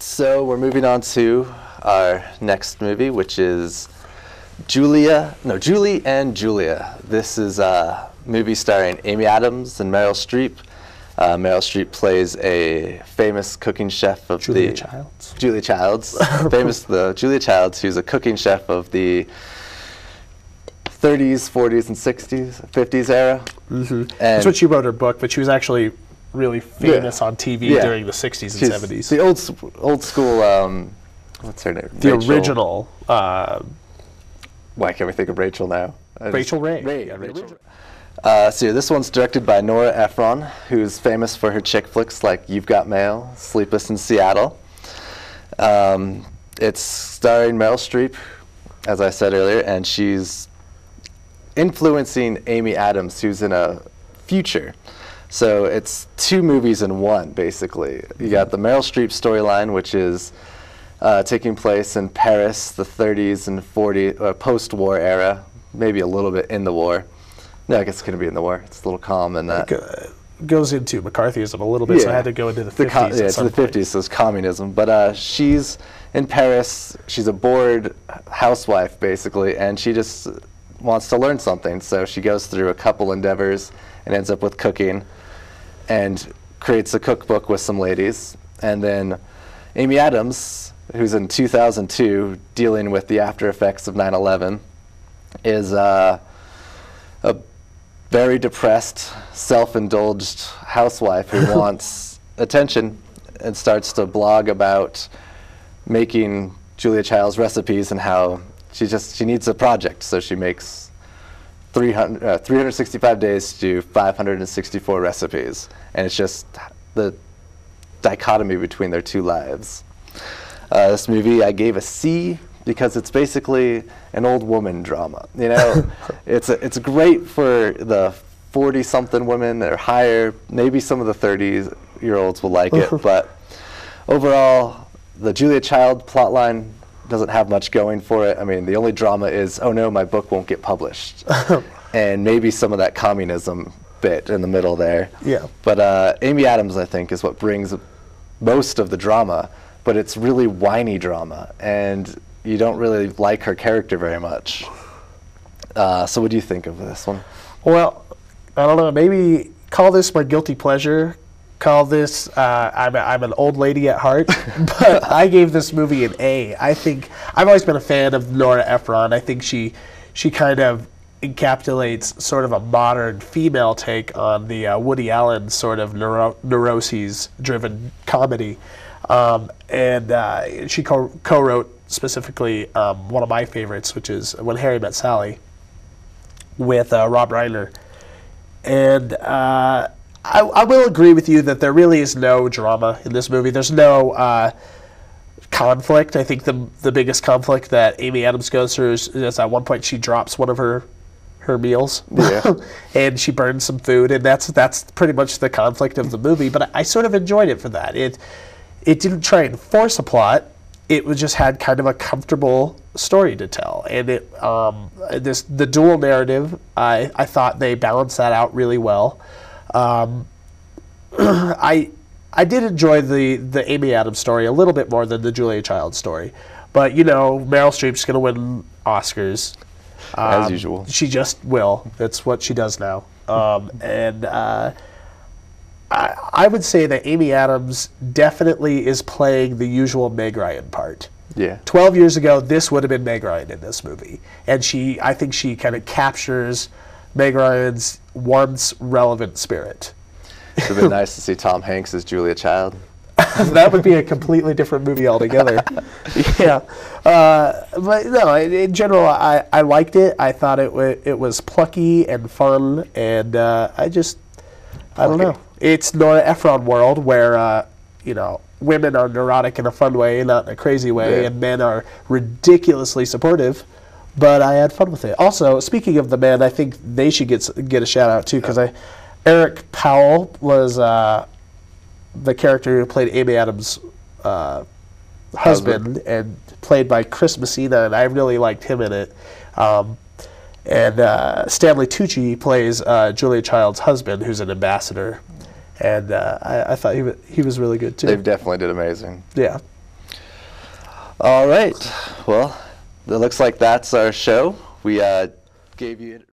So we're moving on to our next movie, which is Julie and Julia. This is a movie starring Amy Adams and Meryl Streep. Meryl Streep plays a famous cooking chef of Julia the... Childs. Julia Childs. Julia Childs, who's a cooking chef of the 30s, 40s, and 60s, 50s era. Mm-hmm. That's what she wrote her book, but she was actually really famous on TV during the 60s and 70s. The old school, what's her name? The original. Why can't we think of Rachel now? Rachel Ray. Rachel. So this one's directed by Nora Ephron, who's famous for her chick flicks like You've Got Mail, Sleepless in Seattle. It's starring Meryl Streep, as I said earlier, and she's influencing Amy Adams, who's in a future. So it's two movies in one, basically. You got the Meryl Streep storyline, which is taking place in Paris, the 30s and 40s, post-war era, maybe a little bit in the war. No, I guess it's going to be in the war. It's a little calm in that. It goes into McCarthyism a little bit, so I had to go into the 50s. Yeah, it's the 50s, so it's communism. But she's in Paris. She's a bored housewife, basically, and she just wants to learn something. So she goes through a couple endeavors and ends up with cooking and creates a cookbook with some ladies. And then Amy Adams, who's in 2002 dealing with the after effects of 9/11, is a very depressed, self-indulged housewife who wants attention and starts to blog about making Julia Child's recipes and how she needs a project. So she makes 365 days to do 564 recipes. And it's just the dichotomy between their two lives. This movie I gave a C because it's basically an old woman drama. You know, it's great for the 40-something women that are higher. Maybe some of the 30-year-olds will like it, but overall, the Julia Child plotline doesn't have much going for it. I mean, the only drama is, oh no, my book won't get published, and maybe some of that communism bit in the middle there. Yeah. But Amy Adams, I think, is what brings most of the drama, but it's really whiny drama, and you don't really like her character very much. So what do you think of this one? Well, I don't know, maybe call this my guilty pleasure. Call this, I'm an old lady at heart, but I gave this movie an A. I think, I've always been a fan of Nora Ephron. I think she kind of encapsulates sort of a modern female take on the Woody Allen sort of neuroses-driven comedy. And she co-wrote specifically one of my favorites, which is When Harry Met Sally, with Rob Reiner. And I will agree with you that there really is no drama in this movie. There's no conflict. I think the biggest conflict that Amy Adams goes through is at one point she drops one of her meals, and she burns some food, and that's pretty much the conflict of the movie. But I sort of enjoyed it for that. It didn't try and force a plot. It just had kind of a comfortable story to tell, and the dual narrative. I thought they balanced that out really well. I did enjoy the Amy Adams story a little bit more than the Julia Child story, but you know, Meryl Streep's going to win Oscars as usual. She just will. That's what she does now. And I would say that Amy Adams definitely is playing the usual Meg Ryan part. Yeah. 12 years ago, this would have been Meg Ryan in this movie, and I think she kind of captures Meg Ryan's once relevant spirit. It would have been nice to see Tom Hanks as Julia Child. That would be a completely different movie altogether. Yeah. But no, in general, I liked it. I thought it was plucky and fun, and I don't know. It's Nora Ephron world where, you know, women are neurotic in a fun way, not in a crazy way, and men are ridiculously supportive. But I had fun with it. Also, speaking of the men, I think they should get a shout out too, because Eric Powell was the character who played Amy Adams' husband, and played by Chris Messina, and I really liked him in it. And Stanley Tucci plays Julia Child's husband, who's an ambassador, and I thought he was really good too. They definitely did amazing. Yeah. All right. Well, it looks like that's our show. We gave you